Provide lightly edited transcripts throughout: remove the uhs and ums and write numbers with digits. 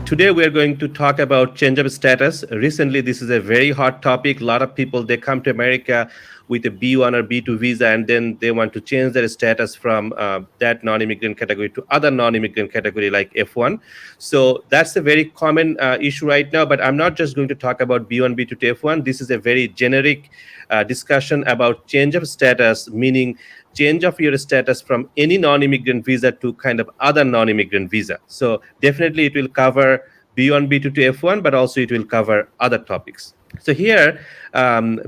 Today we are going to talk about change of status. Recently, this is a very hot topic. A lot of people they come to America with a B1 or B2 visa, and then they want to change their status from that non-immigrant category to other non-immigrant category like F1. So that's a very common issue right now. But I'm not just going to talk about B1, B2 to F1. This is a very generic discussion about change of status, meaning change of your status from any non-immigrant visa to kind of other non-immigrant visa. So definitely it will cover B1, B2 to F1, but also it will cover other topics. So here,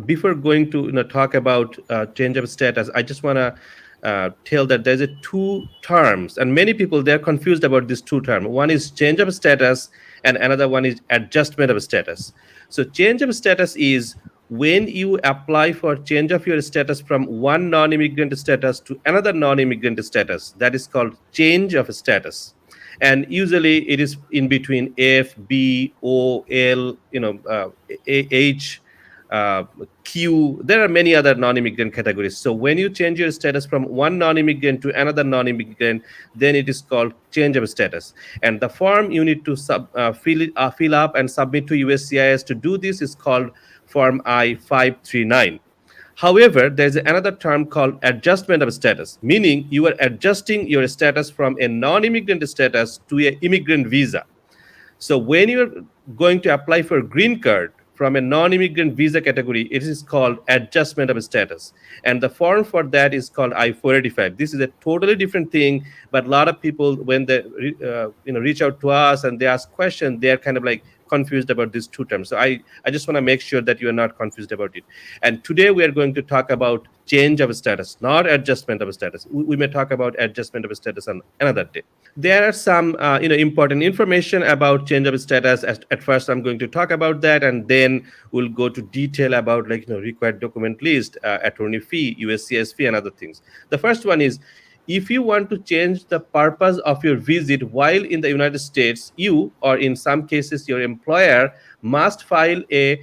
before going to talk about change of status, I just want to tell that there's a two terms, and many people they're confused about these two terms. One is change of status, and another one is adjustment of status. So change of status is when you apply for change of your status from one non-immigrant status to another non-immigrant status. That is called change of status, and usually it is in between F, B, O, L, H, uh, Q. There are many other non-immigrant categories. So when you change your status from one non-immigrant to another non-immigrant, then it is called change of status. And the form you need to fill up and submit to USCIS to do this is called Form I-539. However, there's another term called adjustment of status, meaning you are adjusting your status from a non-immigrant status to an immigrant visa. So when you're going to apply for a green card from a non-immigrant visa category, it is called adjustment of status. And the form for that is called I-485. This is a totally different thing, but a lot of people, when they reach out to us and they ask questions, they're kind of like confused about these two terms. So I just want to make sure that you are not confused about it. And today we are going to talk about change of status, not adjustment of status. We may talk about adjustment of status on another day. There are some important information about change of status. At first I'm going to talk about that, and then we'll go to detail about required document list, attorney fee, USCIS fee, and other things. The first one is, if you want to change the purpose of your visit while in the United States, you, or in some cases your employer, must uh,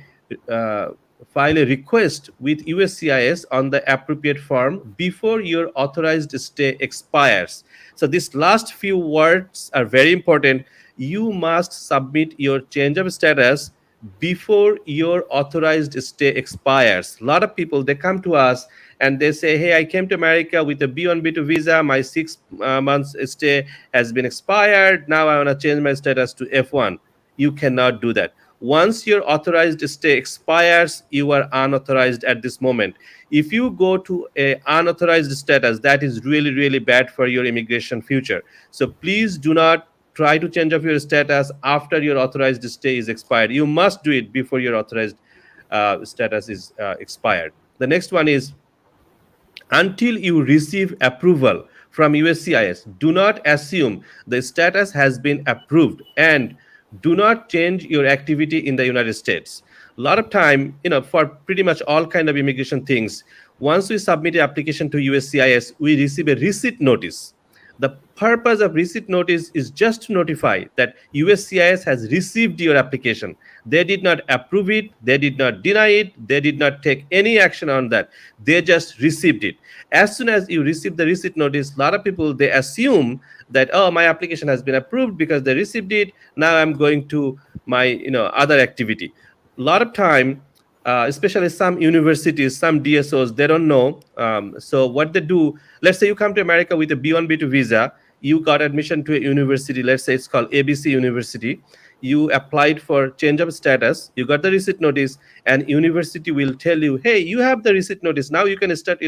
file a request with USCIS on the appropriate form before your authorized stay expires. So these last few words are very important. You must submit your change of status before your authorized stay expires. A lot of people they come to us and they say, hey, I came to America with a B1, B2 visa. My 6 months stay has been expired. Now I want to change my status to F1. You cannot do that. Once your authorized stay expires, you are unauthorized at this moment. If you go to a unauthorized status, that is really, really bad for your immigration future. So please do not try to change of your status after your authorized stay is expired. You must do it before your authorized status is expired. The next one is, until you receive approval from USCIS, do not assume the status has been approved, and do not change your activity in the United States. A lot of time, for pretty much all kind of immigration things, once we submit an application to USCIS, we receive a receipt notice. The purpose of receipt notice is just to notify that USCIS has received your application. They did not approve it, they did not deny it, they did not take any action on that. They just received it. As soon as you receive the receipt notice, a lot of people they assume that, oh, my application has been approved because they received it. Now I'm going to my other activity. A lot of time, especially some universities, some DSOs, they don't know. So what they do, let's say you come to America with a B1, B2 visa, you got admission to a university, let's say it's called ABC University. You applied for change of status, you got the receipt notice, and university will tell you, hey, you have the receipt notice. Now you can start,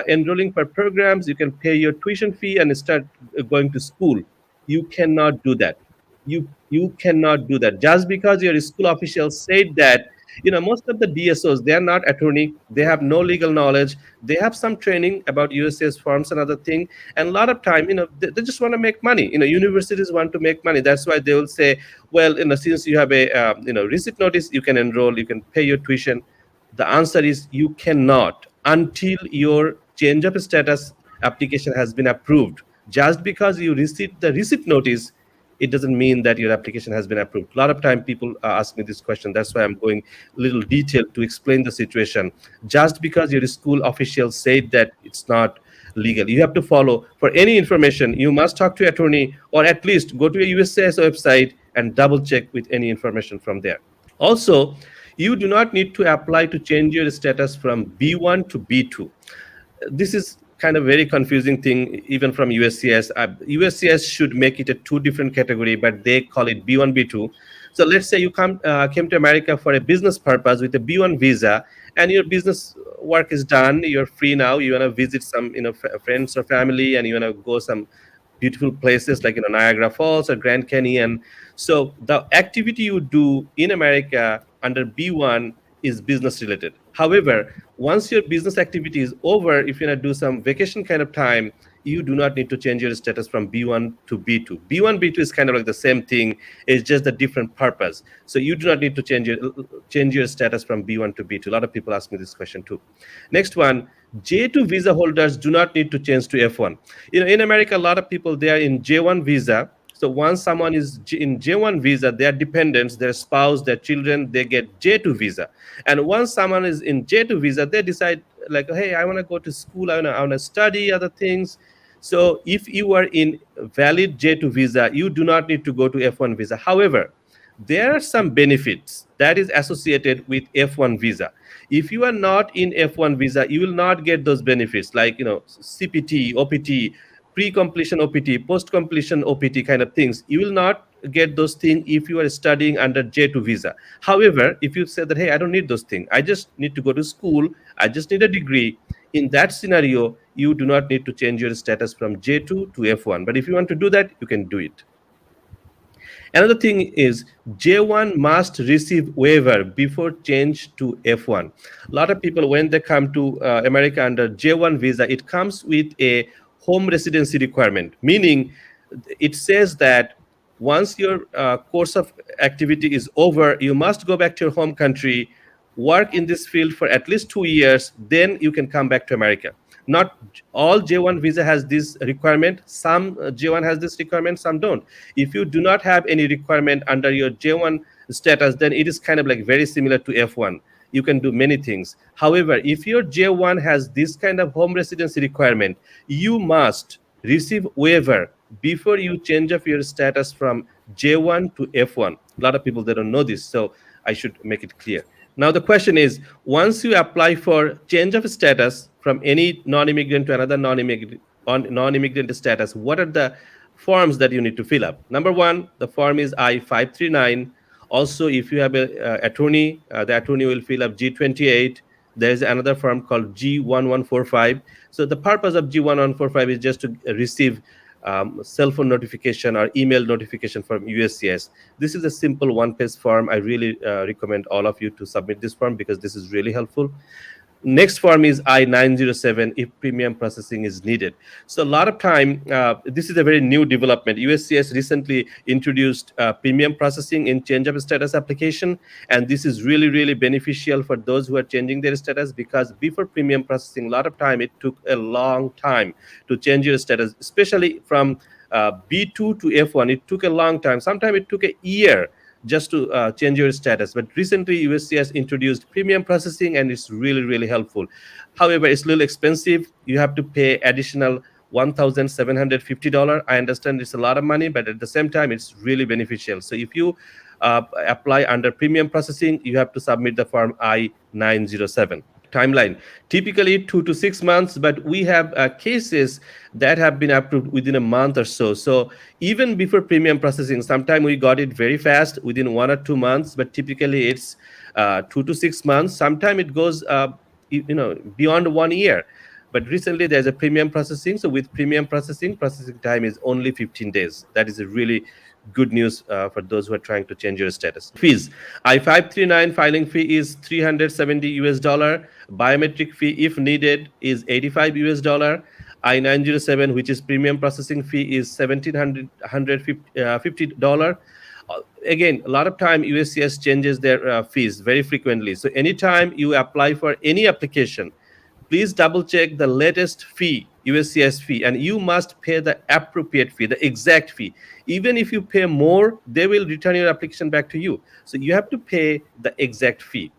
enrolling for programs, you can pay your tuition fee and start going to school. You cannot do that. You cannot do that. Just because your school officials said that, most of the DSOs, they are not attorney, they have no legal knowledge, they have some training about USCIS forms and other thing, and a lot of time, they just want to make money. Universities want to make money. That's why they will say, well, since you have a receipt notice, you can enroll, you can pay your tuition. The answer is you cannot until your change of status application has been approved. Just because you received the receipt notice, it doesn't mean that your application has been approved. A lot of time people ask me this question. That's why I'm going a little detailed to explain the situation. Just because your school officials said that it's not legal, you have to follow. For any information, you must talk to attorney, or at least go to a USCIS website and double check with any information from there. Also, you do not need to apply to change your status from B1 to B2. This is kind of very confusing thing even from USCIS. USCIS should make it a two different category, but they call it B1, B2. So let's say you came to America for a business purpose with a B1 visa, and your business work is done. You're free now. You want to visit some friends or family, and you want to go some beautiful places like Niagara Falls or Grand Canyon. So the activity you do in America under B1 is business related. However, once your business activity is over, if you want to do some vacation kind of time, you do not need to change your status from B1 to B2. B1, B2 is kind of like the same thing. It's just a different purpose. So you do not need to change your status from B1 to B2. A lot of people ask me this question too. Next one, J2 visa holders do not need to change to F1. In America, a lot of people, they are in J1 visa. So once someone is in J1 visa, their dependents, their spouse, their children, they get J2 visa. And once someone is in J2 visa, they decide like, hey, I want to go to school, I want to study other things. So if you are in valid J2 visa, you do not need to go to F1 visa. However, there are some benefits that is associated with F1 visa. If you are not in F1 visa, you will not get those benefits like CPT, OPT, pre-completion OPT, post-completion OPT kind of things. You will not get those things if you are studying under J2 visa. However, if you say that, hey, I don't need those things, I just need to go to school, I just need a degree, in that scenario, you do not need to change your status from J2 to F1. But if you want to do that, you can do it. Another thing is J1 must receive waiver before change to F1. A lot of people, when they come to America under J1 visa, it comes with a home residency requirement, meaning it says that once your course of activity is over, you must go back to your home country, work in this field for at least 2 years, then you can come back to America. Not all J1 visa has this requirement. Some J1 has this requirement, some don't. If you do not have any requirement under your J1 status, then it is kind of like very similar to F1. You can do many things. However, if your J1 has this kind of home residency requirement, you must receive waiver before you change of your status from J1 to F1. A lot of people, they don't know this, so I should make it clear. Now the question is, once you apply for change of status from any non-immigrant to another non-immigrant status, what are the forms that you need to fill up? Number one, the form is I-539. Also, if you have an attorney, the attorney will fill up G28. There's another form called G1145. So the purpose of G1145 is just to receive cell phone notification or email notification from USCIS. This is a simple one-page form. I really recommend all of you to submit this form because this is really helpful. Next form is I-907 if premium processing is needed. So a lot of time, this is a very new development. USCIS recently introduced premium processing in change of status application. And this is really, really beneficial for those who are changing their status, because before premium processing, a lot of time, it took a long time to change your status, especially from B2 to F1. It took a long time. Sometimes it took a year just to change your status. But recently, USCIS introduced premium processing, and it's really, really helpful. However, it's a little expensive. You have to pay additional $1,750. I understand it's a lot of money, but at the same time, it's really beneficial. So if you apply under premium processing, you have to submit the form I-907. Timeline, typically 2 to 6 months, but we have cases that have been approved within a month or so. So even before premium processing, sometime we got it very fast within 1 or 2 months, but typically it's 2 to 6 months. Sometime it goes beyond 1 year. But recently there's a premium processing. So with premium processing time is only 15 days. That is a really good news for those who are trying to change your status. Fees, I-539 filing fee is $370. Biometric fee, if needed, is $85. I-907, which is premium processing fee, is $1,750. Again, a lot of time USCIS changes their fees very frequently. So anytime you apply for any application, please double check the latest fee, USCIS fee, and you must pay the appropriate fee, the exact fee. Even if you pay more, they will return your application back to you. So you have to pay the exact fee.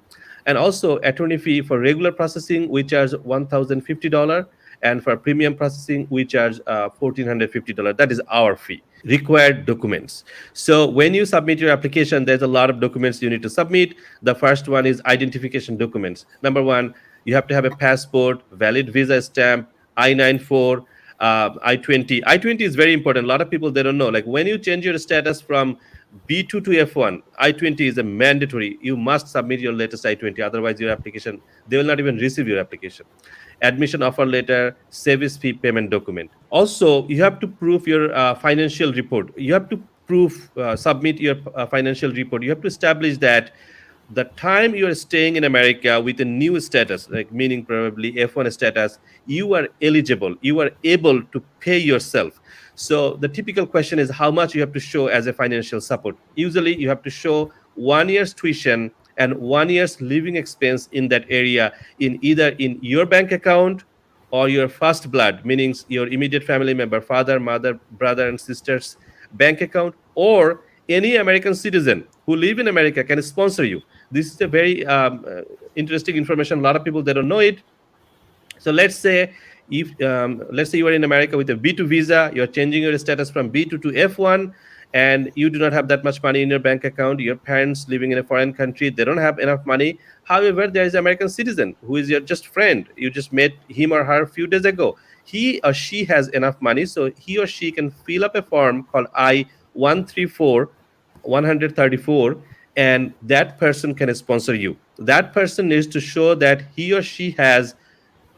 And also attorney fee for regular processing, we charge $1,050. And for premium processing, we charge $1,450. That is our fee. Required documents. So when you submit your application, there's a lot of documents you need to submit. The first one is identification documents. Number one, you have to have a passport, valid visa stamp, I-94, I-20. I-20 is very important. A lot of people, they don't know. Like when you change your status from B2 to F1, I-20 is a mandatory. You must submit your latest I-20. Otherwise, your application, they will not even receive your application. Admission offer letter, service fee payment document. Also, you have to prove your financial report. You have to submit your financial report. You have to establish that the time you are staying in America with a new status, like meaning probably F1 status, you are eligible, you are able to pay yourself. So the typical question is how much you have to show as a financial support. Usually you have to show 1 year's tuition and 1 year's living expense in that area, in either in your bank account or your first blood, meaning your immediate family member, father, mother, brother, and sister's bank account, or any American citizen who live in America can sponsor you. This is a very interesting information. A lot of people, they don't know it. So let's say you are in America with a B2 visa, you're changing your status from B2 to F1, and you do not have that much money in your bank account. Your parents living in a foreign country, they don't have enough money. However, there is an American citizen who is your just friend. You just met him or her a few days ago. He or she has enough money, so he or she can fill up a form called I-134, 134, and that person can sponsor you. That person needs to show that he or she has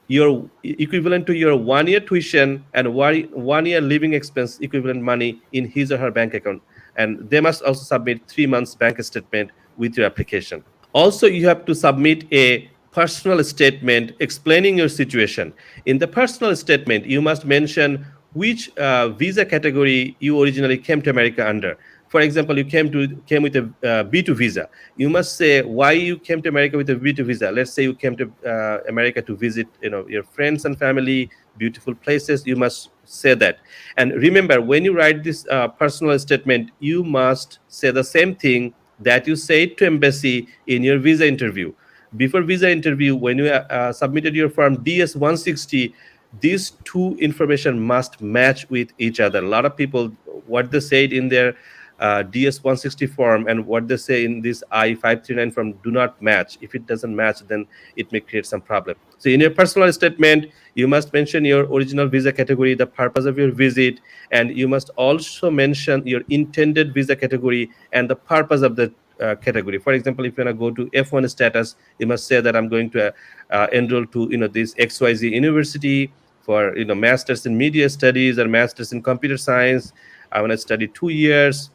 your equivalent to your 1 year tuition and 1 year living expense equivalent money in his or her bank account, and they must also submit 3 months bank statement with your application. Also, you have to submit a personal statement explaining your situation. In the personal statement, you must mention which visa category you originally came to America under. For example, you came with a B2 visa. You must say why you came to America with a B2 visa. Let's say you came to America to visit, your friends and family, beautiful places. You must say that. And remember, when you write this personal statement, you must say the same thing that you said to embassy in your visa interview. Before visa interview, when you submitted your form DS-160, these two information must match with each other. A lot of people, what they said in their DS-160 form and what they say in this I-539 form do not match. If it doesn't match, then it may create some problem. So in your personal statement, you must mention your original visa category, the purpose of your visit, and you must also mention your intended visa category and the purpose of the category. For example, if you want to go to F1 status, you must say that I'm going to enroll to this XYZ university for masters in media studies or masters in computer science. I want to study 2 years.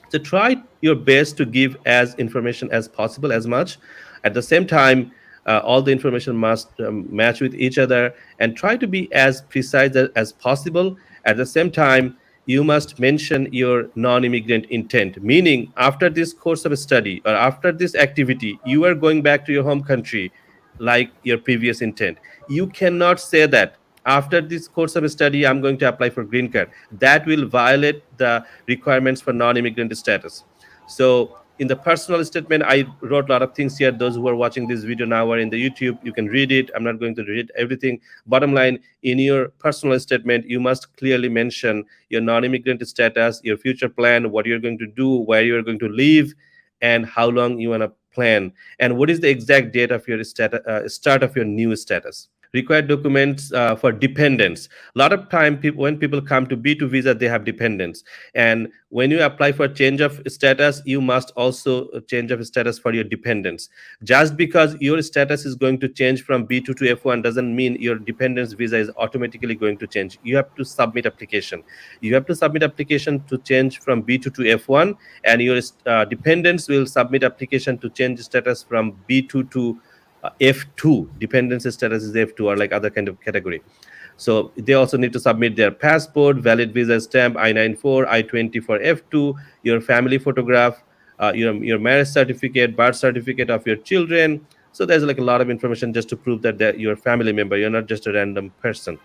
So try your best to give as information as possible, as much. At the same time, all the information must match with each other, and try to be as precise as possible. At the same time, you must mention your non-immigrant intent, meaning after this course of study or after this activity, you are going back to your home country like your previous intent. You cannot say that after this course of study, I'm going to apply for green card. That will violate the requirements for non-immigrant status. So in the personal statement, I wrote a lot of things here. Those who are watching this video now or in the YouTube, you can read it. I'm not going to read everything. Bottom line, in your personal statement, you must clearly mention your non-immigrant status, your future plan, what you're going to do, where you're going to live, and how long you want to plan, and what is the exact date of your start of your new status. Required documents for dependents. A lot of time, when people come to B2 visa, they have dependents, and when you apply for change of status, you must also change of status for your dependents. Just because your status is going to change from B2 to F1 doesn't mean your dependents visa is automatically going to change. You have to submit application. You have to submit application to change from B2 to F1, and your dependents will submit application to change status from B2 to F2. Dependency status is F2 or like other kind of category. So they also need to submit their passport, valid visa stamp, I-94, I-20 for F2, your family photograph, your marriage certificate, birth certificate of your children. So there's like a lot of information just to prove that you're a family member. You're not just a random person.